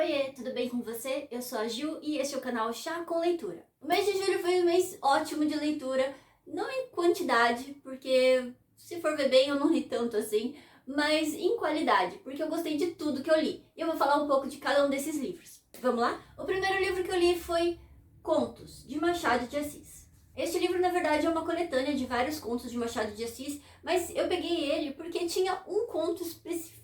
Oiê, tudo bem com você? Eu sou a Gil e este é o canal Chá com Leitura. O mês de julho foi um mês ótimo de leitura, não em quantidade, porque se for ver bem eu não li tanto assim, mas em qualidade, porque eu gostei de tudo que eu li. E eu vou falar um pouco de cada um desses livros. Vamos lá? O primeiro livro que eu li foi Contos, de Machado de Assis. Este livro, na verdade, é uma coletânea de vários contos de Machado de Assis, mas eu peguei ele porque tinha um conto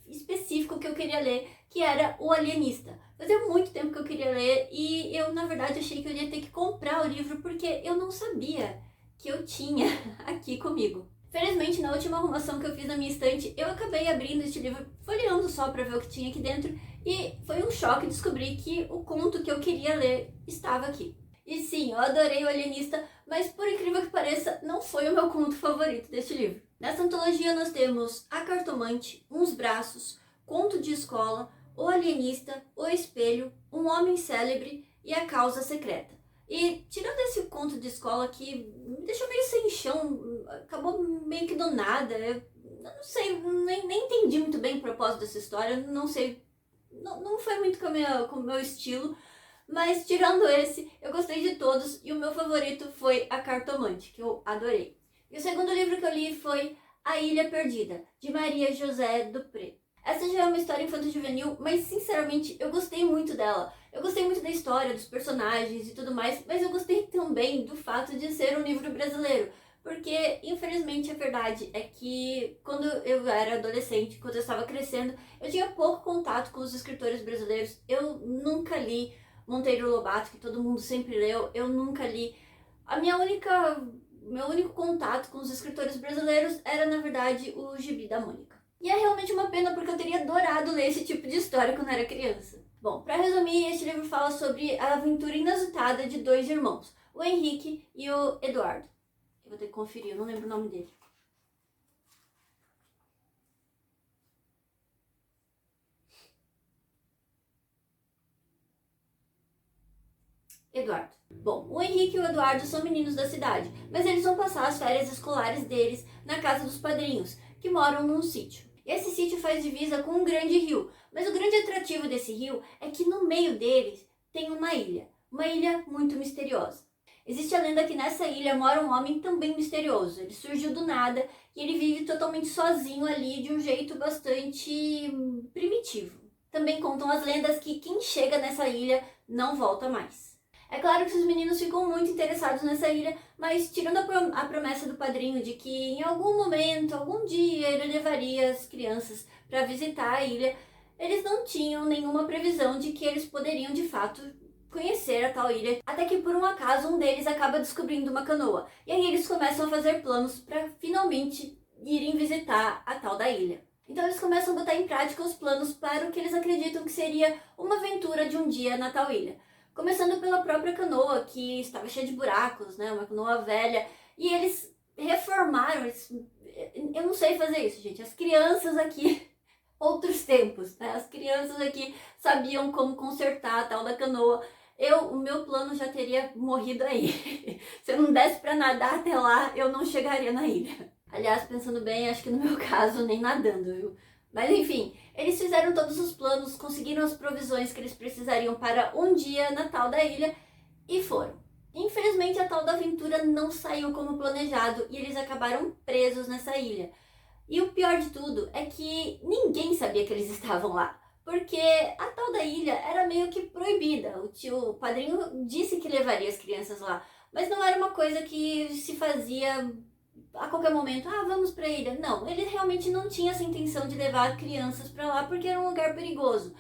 específico que eu queria ler, que era O Alienista. Fazia muito tempo que eu queria ler e eu, na verdade, achei que eu ia ter que comprar o livro porque eu não sabia que eu tinha aqui comigo. Felizmente, na última arrumação que eu fiz na minha estante, eu acabei abrindo este livro, folheando só para ver o que tinha aqui dentro, e foi um choque descobrir que o conto que eu queria ler estava aqui. E sim, eu adorei O Alienista, mas por incrível que pareça, não foi o meu conto favorito deste livro. Nessa antologia nós temos A Cartomante, Uns Braços, Conto de Escola, O Alienista, O Espelho, Um Homem Célebre e A Causa Secreta. E tirando esse conto de escola que me deixou meio sem chão, acabou meio que do nada, eu não sei, nem entendi muito bem o propósito dessa história, não sei, não foi muito com o meu estilo. Mas tirando esse, eu gostei de todos e o meu favorito foi A Cartomante, que eu adorei. E o segundo livro que eu li foi A Ilha Perdida, de Maria José Dupré. Essa já é uma história infanto-juvenil, mas sinceramente eu gostei muito dela. Eu gostei muito da história, dos personagens e tudo mais, mas eu gostei também do fato de ser um livro brasileiro. Porque, infelizmente, a verdade é que quando eu era adolescente, quando eu estava crescendo, eu tinha pouco contato com os escritores brasileiros. Eu nunca li Monteiro Lobato, que todo mundo sempre leu, eu nunca li. Meu único contato com os escritores brasileiros era, na verdade, o Gibi da Mônica. E é realmente uma pena porque eu teria adorado ler esse tipo de história quando era criança. Bom, para resumir, este livro fala sobre a aventura inusitada de dois irmãos, o Henrique e o Eduardo. Eu vou ter que conferir, eu não lembro o nome dele. Eduardo. Bom, o Henrique e o Eduardo são meninos da cidade, mas eles vão passar as férias escolares deles na casa dos padrinhos, que moram num sítio. Esse sítio faz divisa com um grande rio, mas o grande atrativo desse rio é que no meio deles tem uma ilha muito misteriosa. Existe a lenda que nessa ilha mora um homem também misterioso. Ele surgiu do nada e ele vive totalmente sozinho ali de um jeito bastante primitivo. Também contam as lendas que quem chega nessa ilha não volta mais. É claro que os meninos ficam muito interessados nessa ilha, mas tirando a promessa do padrinho de que em algum momento, algum dia, ele levaria as crianças para visitar a ilha, eles não tinham nenhuma previsão de que eles poderiam de fato conhecer a tal ilha, até que por um acaso um deles acaba descobrindo uma canoa. E aí eles começam a fazer planos para finalmente irem visitar a tal da ilha. Então eles começam a botar em prática os planos para o que eles acreditam que seria uma aventura de um dia na tal ilha. Começando pela própria canoa, que estava cheia de buracos, né? Uma canoa velha. E eles reformaram. Eu não sei fazer isso, gente. As crianças aqui, outros tempos, né? As crianças aqui sabiam como consertar a tal da canoa. O meu plano já teria morrido aí. Se eu não desse para nadar até lá, eu não chegaria na ilha. Aliás, pensando bem, acho que no meu caso, nem nadando, viu? Mas enfim, eles fizeram todos os planos, conseguiram as provisões que eles precisariam para um dia na tal da ilha e foram. Infelizmente, a tal da aventura não saiu como planejado e eles acabaram presos nessa ilha. E o pior de tudo é que ninguém sabia que eles estavam lá, porque a tal da ilha era meio que proibida. O padrinho disse que levaria as crianças lá, mas não era uma coisa que se fazia a qualquer momento, vamos pra ilha. Não, ele realmente não tinha essa intenção de levar crianças pra lá porque era um lugar perigoso.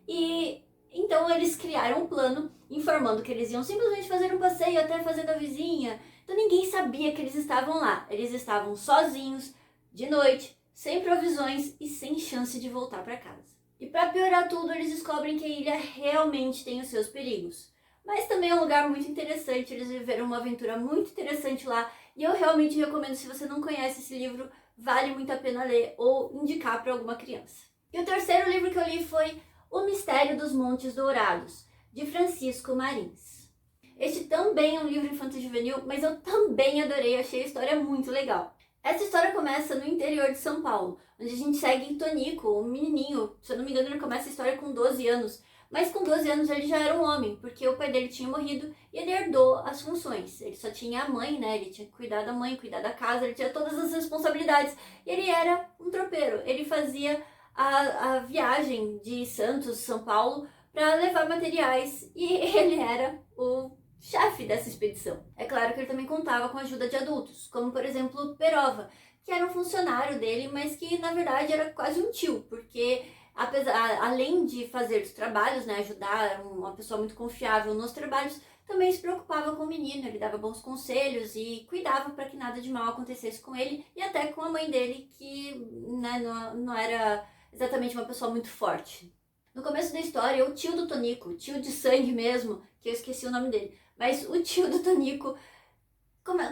E então eles criaram um plano informando que eles iam simplesmente fazer um passeio até a fazenda vizinha. Então ninguém sabia que eles estavam lá. Eles estavam sozinhos, de noite, sem provisões e sem chance de voltar para casa. E para piorar tudo, eles descobrem que a ilha realmente tem os seus perigos. Mas também é um lugar muito interessante, eles viveram uma aventura muito interessante lá. E eu realmente recomendo, se você não conhece esse livro, vale muito a pena ler ou indicar para alguma criança. E o terceiro livro que eu li foi O Mistério dos Montes Dourados, de Francisco Marins. Este também é um livro infanto-juvenil, mas eu também adorei, achei a história muito legal. Essa história começa no interior de São Paulo, onde a gente segue Tonico, um menininho, se eu não me engano ele começa a história com 12 anos, Mas com 12 anos ele já era um homem, porque o pai dele tinha morrido e ele herdou as funções. Ele só tinha a mãe, né? Ele tinha que cuidar da mãe, cuidar da casa, ele tinha todas as responsabilidades. E ele era um tropeiro. Ele fazia a viagem de Santos, São Paulo, para levar materiais e ele era o chefe dessa expedição. É claro que ele também contava com a ajuda de adultos, como por exemplo Perova, que era um funcionário dele, mas que na verdade era quase um tio, porque além de fazer os trabalhos, né, ajudar, uma pessoa muito confiável nos trabalhos, também se preocupava com o menino, ele dava bons conselhos e cuidava para que nada de mal acontecesse com ele e até com a mãe dele, que né, não era exatamente uma pessoa muito forte. No começo da história, o tio do Tonico, tio de sangue mesmo, que eu esqueci o nome dele, mas o tio do Tonico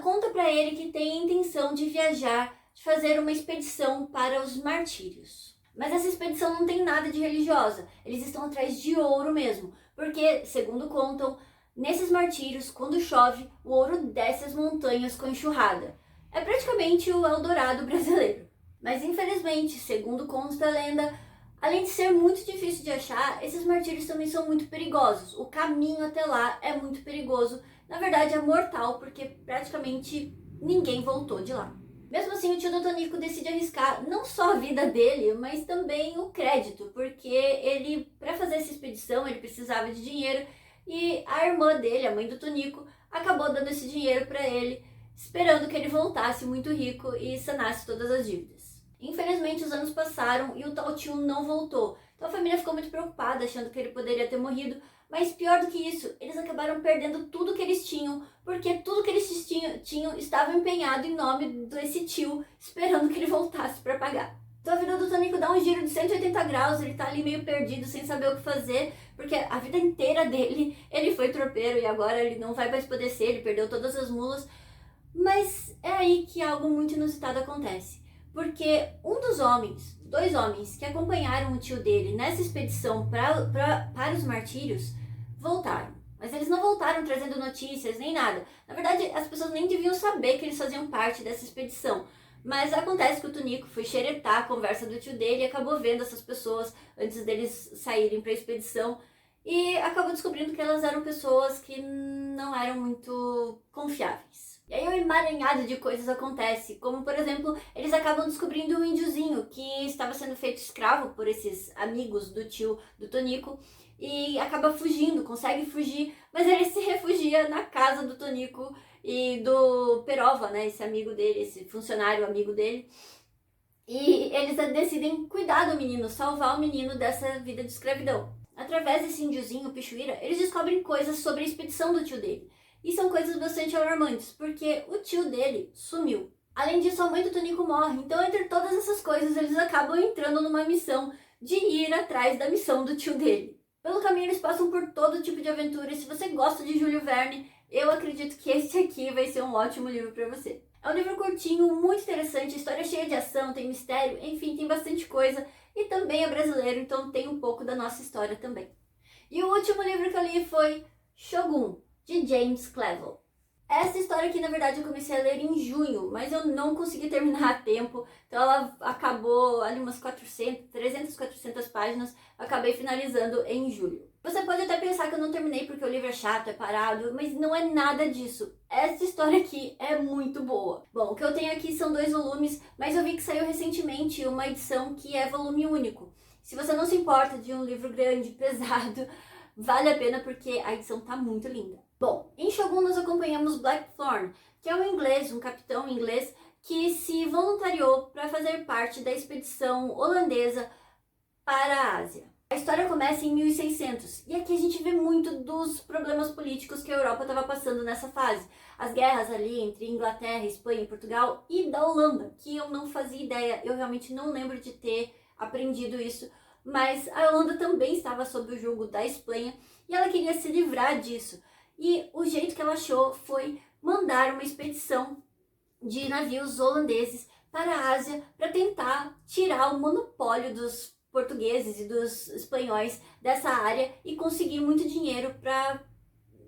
conta para ele que tem a intenção de viajar, de fazer uma expedição para os martírios. Mas essa expedição não tem nada de religiosa, eles estão atrás de ouro mesmo, porque, segundo contam, nesses martírios, quando chove, o ouro desce as montanhas com enxurrada. É praticamente o Eldorado brasileiro. Mas infelizmente, segundo consta a lenda, além de ser muito difícil de achar, esses martírios também são muito perigosos. O caminho até lá é muito perigoso, na verdade é mortal, porque praticamente ninguém voltou de lá. Mesmo assim, o tio do Tonico decide arriscar não só a vida dele, mas também o crédito, porque ele, para fazer essa expedição, ele precisava de dinheiro e a irmã dele, a mãe do Tonico, acabou dando esse dinheiro para ele, esperando que ele voltasse muito rico e sanasse todas as dívidas. Infelizmente, os anos passaram e o tal tio não voltou, então a família ficou muito preocupada, achando que ele poderia ter morrido. Mas pior do que isso, eles acabaram perdendo tudo que eles tinham, porque tudo que eles tinham estava empenhado em nome desse tio, esperando que ele voltasse para pagar. Então a vida do Tonico dá um giro de 180 graus, ele tá ali meio perdido, sem saber o que fazer, porque a vida inteira dele, ele foi tropeiro e agora ele não vai mais poder ser, ele perdeu todas as mulas. Mas é aí que algo muito inusitado acontece, porque dois homens que acompanharam o tio dele nessa expedição para os martírios, voltaram. Mas eles não voltaram trazendo notícias nem nada. Na verdade, as pessoas nem deviam saber que eles faziam parte dessa expedição. Mas acontece que o Tonico foi xeretar a conversa do tio dele e acabou vendo essas pessoas antes deles saírem para a expedição e acabou descobrindo que elas eram pessoas que não eram muito confiáveis. E aí um emaranhado de coisas acontece, como por exemplo, eles acabam descobrindo um índiozinho que estava sendo feito escravo por esses amigos do tio do Tonico e acaba fugindo, consegue fugir, mas ele se refugia na casa do Tonico e do Perova, né, esse amigo dele, esse funcionário amigo dele. E eles decidem cuidar do menino, salvar o menino dessa vida de escravidão. Através desse índiozinho, Pichuíra, eles descobrem coisas sobre a expedição do tio dele. E são coisas bastante alarmantes, porque o tio dele sumiu. Além disso, a mãe do Tonico morre, então entre todas essas coisas eles acabam entrando numa missão de ir atrás da missão do tio dele. Pelo caminho eles passam por todo tipo de aventura e se você gosta de Júlio Verne, eu acredito que esse aqui vai ser um ótimo livro para você. É um livro curtinho, muito interessante, história cheia de ação, tem mistério, enfim, tem bastante coisa e também é brasileiro, então tem um pouco da nossa história também. E o último livro que eu li foi Shogun, de James Clavell. Essa história aqui, na verdade, eu comecei a ler em junho, mas eu não consegui terminar a tempo, então ela acabou ali umas 300, 400 páginas, acabei finalizando em julho. Você pode até pensar que eu não terminei porque o livro é chato, é parado, mas não é nada disso. Essa história aqui é muito boa. Bom, o que eu tenho aqui são 2 volumes, mas eu vi que saiu recentemente uma edição que é volume único. Se você não se importa de um livro grande, pesado, vale a pena porque a edição tá muito linda. Bom, em Shogun nós acompanhamos Blackthorn, que é um capitão inglês, que se voluntariou para fazer parte da expedição holandesa para a Ásia. A história começa em 1600, e aqui a gente vê muito dos problemas políticos que a Europa estava passando nessa fase. As guerras ali entre Inglaterra, Espanha, Portugal e da Holanda, que eu não fazia ideia, eu realmente não lembro de ter aprendido isso, mas a Holanda também estava sob o jugo da Espanha e ela queria se livrar disso. E o jeito que ela achou foi mandar uma expedição de navios holandeses para a Ásia para tentar tirar o monopólio dos portugueses e dos espanhóis dessa área e conseguir muito dinheiro para,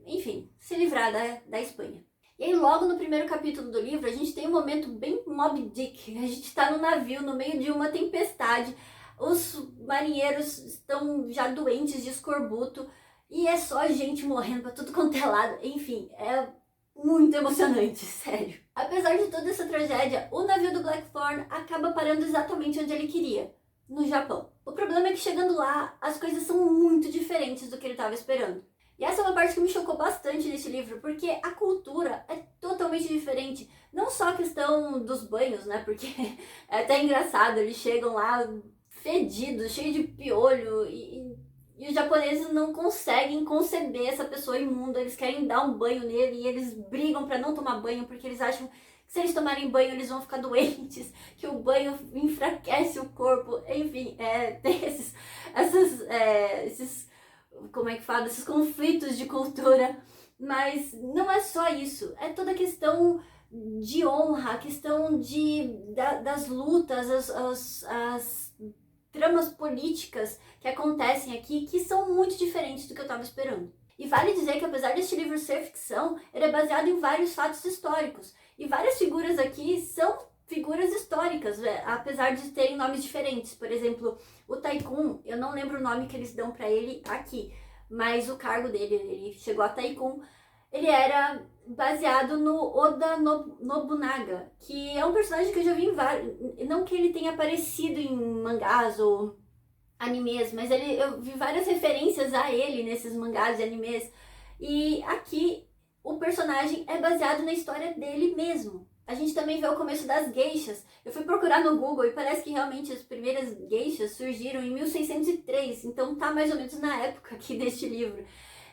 enfim, se livrar da Espanha. E aí logo no primeiro capítulo do livro a gente tem um momento bem Moby Dick, a gente está no navio no meio de uma tempestade, os marinheiros estão já doentes de escorbuto e é só gente morrendo pra tudo quanto é lado. Enfim, é muito emocionante, sério. Apesar de toda essa tragédia, o navio do Blackthorn acaba parando exatamente onde ele queria, no Japão. O problema é que chegando lá, as coisas são muito diferentes do que ele estava esperando. E essa é uma parte que me chocou bastante nesse livro, porque a cultura é totalmente diferente. Não só a questão dos banhos, né, porque é até engraçado, eles chegam lá fedidos, cheios de piolho, e os japoneses não conseguem conceber essa pessoa imunda, eles querem dar um banho nele e eles brigam pra não tomar banho porque eles acham que se eles tomarem banho eles vão ficar doentes, que o banho enfraquece o corpo, enfim, tem esses, como é que fala, esses conflitos de cultura, mas não é só isso, é toda a questão de honra, a questão das lutas, as tramas políticas que acontecem aqui que são muito diferentes do que eu estava esperando. E vale dizer que apesar deste livro ser ficção, ele é baseado em vários fatos históricos. E várias figuras aqui são figuras históricas, apesar de terem nomes diferentes. Por exemplo, o Tycoon, eu não lembro o nome que eles dão para ele aqui, mas o cargo dele, ele chegou a Tycoon, ele era baseado no Oda Nobunaga, que é um personagem que eu já vi em vários, não que ele tenha aparecido em mangás ou animes, mas eu vi várias referências a ele nesses mangás e animes, e aqui o personagem é baseado na história dele mesmo. A gente também vê o começo das geishas. Eu fui procurar no Google e parece que realmente as primeiras geishas surgiram em 1603, então tá mais ou menos na época aqui deste livro.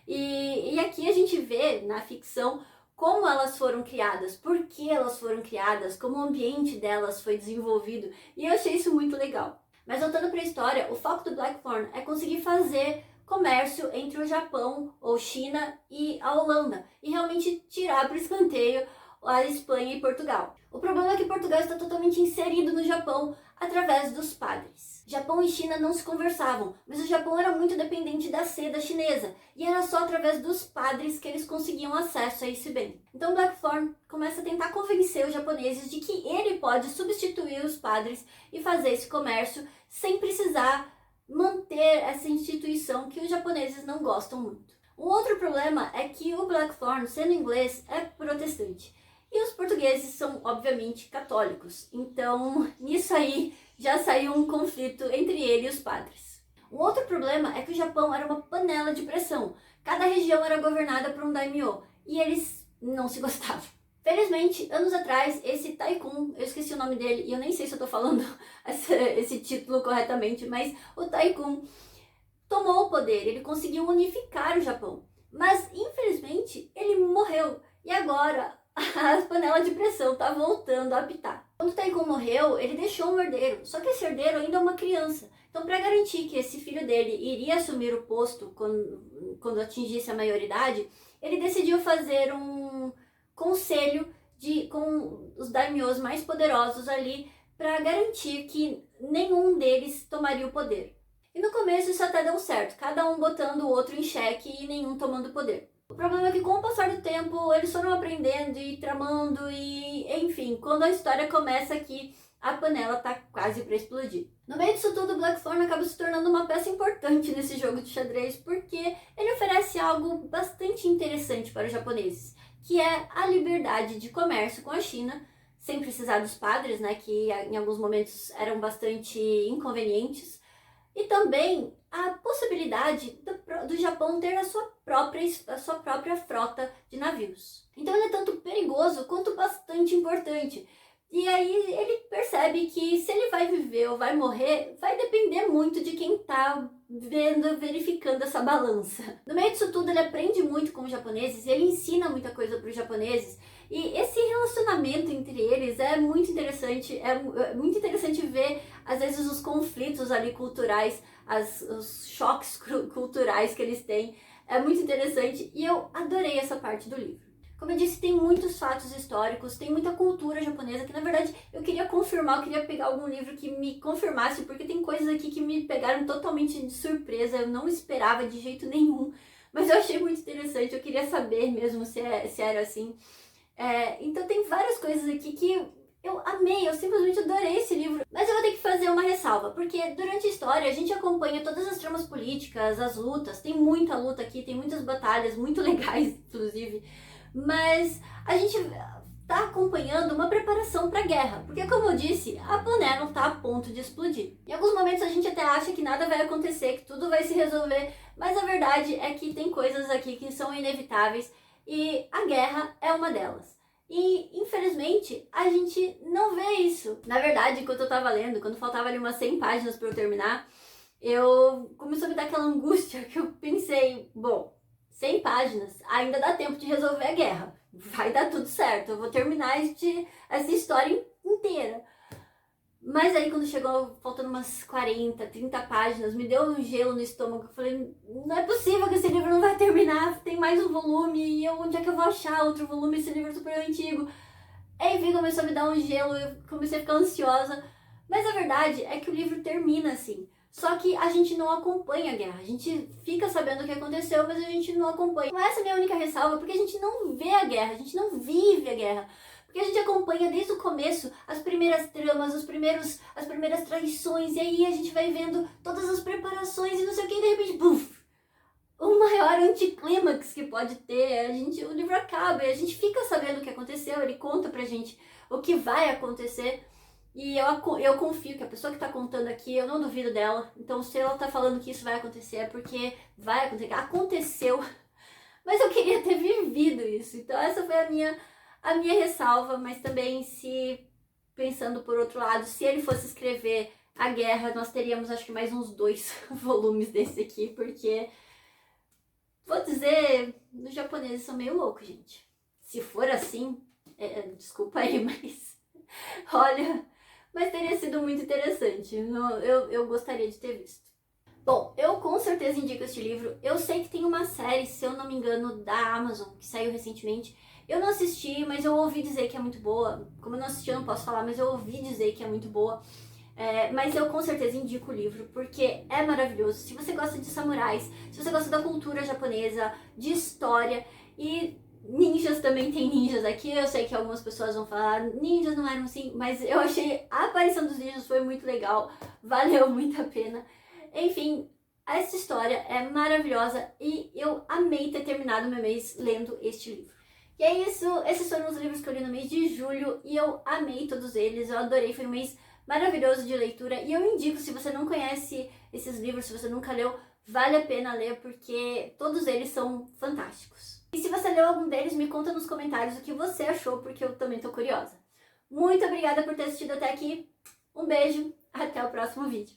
E aqui a gente vê na ficção como elas foram criadas, por que elas foram criadas, como o ambiente delas foi desenvolvido, e eu achei isso muito legal. Mas voltando para a história, o foco do Blackthorn é conseguir fazer comércio entre o Japão ou China e a Holanda e realmente tirar para o escanteio a Espanha e Portugal. O problema é que Portugal está totalmente inserido no Japão através dos padres. Japão e China não se conversavam, mas o Japão era muito dependente da seda chinesa e era só através dos padres que eles conseguiam acesso a esse bem. Então Blackthorn começa a tentar convencer os japoneses de que ele pode substituir os padres e fazer esse comércio sem precisar manter essa instituição que os japoneses não gostam muito. Um outro problema é que o Blackthorn, sendo inglês, é protestante. E os portugueses são, obviamente, católicos. Então, nisso aí, já saiu um conflito entre ele e os padres. Um outro problema é que o Japão era uma panela de pressão. Cada região era governada por um daimyo. E eles não se gostavam. Felizmente, anos atrás, esse Tycoon, eu esqueci o nome dele, e eu nem sei se eu tô falando esse título corretamente, mas o Tycoon tomou o poder, ele conseguiu unificar o Japão. Mas, infelizmente, ele morreu. E agora a panela de pressão tá voltando a apitar. Quando o Tycoon morreu, ele deixou um herdeiro, só que esse herdeiro ainda é uma criança. Então, para garantir que esse filho dele iria assumir o posto quando atingisse a maioridade, ele decidiu fazer um conselho com os daimyos mais poderosos ali para garantir que nenhum deles tomaria o poder. E no começo isso até deu certo, cada um botando o outro em xeque e nenhum tomando o poder. O problema é que com o passar do tempo eles foram aprendendo e tramando e, enfim, quando a história começa aqui, a panela tá quase para explodir. No meio disso tudo, Blackthorn acaba se tornando uma peça importante nesse jogo de xadrez porque ele oferece algo bastante interessante para os japoneses, que é a liberdade de comércio com a China, sem precisar dos padres, né, que em alguns momentos eram bastante inconvenientes, e também a possibilidade do Japão ter a sua própria frota de navios. Então ele é tanto perigoso quanto bastante importante. E aí ele percebe que se ele vai viver ou vai morrer, vai depender muito de quem tá verificando essa balança. No meio disso tudo, ele aprende muito com os japoneses, ele ensina muita coisa para os japoneses, e esse relacionamento entre eles é muito interessante, é muito interessante ver, às vezes, os conflitos ali culturais, os choques culturais que eles têm, é muito interessante, e eu adorei essa parte do livro. Como eu disse, tem muitos fatos históricos, tem muita cultura japonesa, que na verdade eu queria confirmar, eu queria pegar algum livro que me confirmasse, porque tem coisas aqui que me pegaram totalmente de surpresa, eu não esperava de jeito nenhum, mas eu achei muito interessante, eu queria saber mesmo se era assim. Então tem várias coisas aqui que Eu amei, eu simplesmente adorei esse livro. Mas eu vou ter que fazer uma ressalva, porque durante a história a gente acompanha todas as tramas políticas, as lutas, tem muita luta aqui, tem muitas batalhas muito legais, inclusive. Mas a gente tá acompanhando uma preparação para a guerra, porque como eu disse, a panela está a ponto de explodir. Em alguns momentos a gente até acha que nada vai acontecer, que tudo vai se resolver, mas a verdade é que tem coisas aqui que são inevitáveis e a guerra é uma delas. E, infelizmente, a gente não vê isso. Na verdade, enquanto eu tava lendo, quando faltava ali umas 100 páginas para eu terminar, eu começou a me dar aquela angústia que eu pensei, bom, 100 páginas, ainda dá tempo de resolver a guerra. Vai dar tudo certo, eu vou terminar essa história inteira. Mas aí quando chegou faltando umas 40, 30 páginas, me deu um gelo no estômago. Eu falei, não é possível que esse livro não vai terminar, tem mais um volume, e onde é que eu vou achar outro volume? Esse livro é super antigo. Enfim, começou a me dar um gelo, eu comecei a ficar ansiosa. Mas a verdade é que o livro termina assim. Só que a gente não acompanha a guerra. A gente fica sabendo o que aconteceu, mas a gente não acompanha. Então essa é a minha única ressalva, porque a gente não vê a guerra, a gente não vive a guerra. Porque a gente acompanha desde o começo as primeiras tramas, as primeiras traições, e aí a gente vai vendo todas as preparações e não sei o que, e de repente, buf! O maior anticlímax que pode ter, o livro acaba e a gente fica sabendo o que aconteceu, ele conta pra gente o que vai acontecer. E eu confio que a pessoa que tá contando aqui, eu não duvido dela. Então, se ela tá falando que isso vai acontecer, é porque vai acontecer. Aconteceu. Mas eu queria ter vivido isso. Então, essa foi a minha ressalva. Mas também, se pensando por outro lado, se ele fosse escrever a guerra, nós teríamos acho que mais uns 2 volumes desse aqui. Porque, vou dizer, os japoneses são meio loucos, gente. Se for assim, desculpa aí, mas olha... Mas teria sido muito interessante, eu gostaria de ter visto. Bom, eu com certeza indico este livro. Eu sei que tem uma série, se eu não me engano, da Amazon, que saiu recentemente. Eu não assisti, mas eu ouvi dizer que é muito boa. Como eu não assisti, eu não posso falar, mas eu ouvi dizer que é muito boa. Mas eu com certeza indico o livro, porque é maravilhoso. Se você gosta de samurais, se você gosta da cultura japonesa, de história e... ninjas também, tem ninjas aqui, eu sei que algumas pessoas vão falar, ninjas não eram assim, mas eu achei a aparição dos ninjas foi muito legal, valeu muito a pena. Enfim, essa história é maravilhosa e eu amei ter terminado meu mês lendo este livro. E é isso, esses foram os livros que eu li no mês de julho e eu amei todos eles, eu adorei, foi um mês maravilhoso de leitura e eu indico, se você não conhece esses livros, se você nunca leu, vale a pena ler porque todos eles são fantásticos. E se você leu algum deles, me conta nos comentários o que você achou, porque eu também tô curiosa. Muito obrigada por ter assistido até aqui. Um beijo, até o próximo vídeo.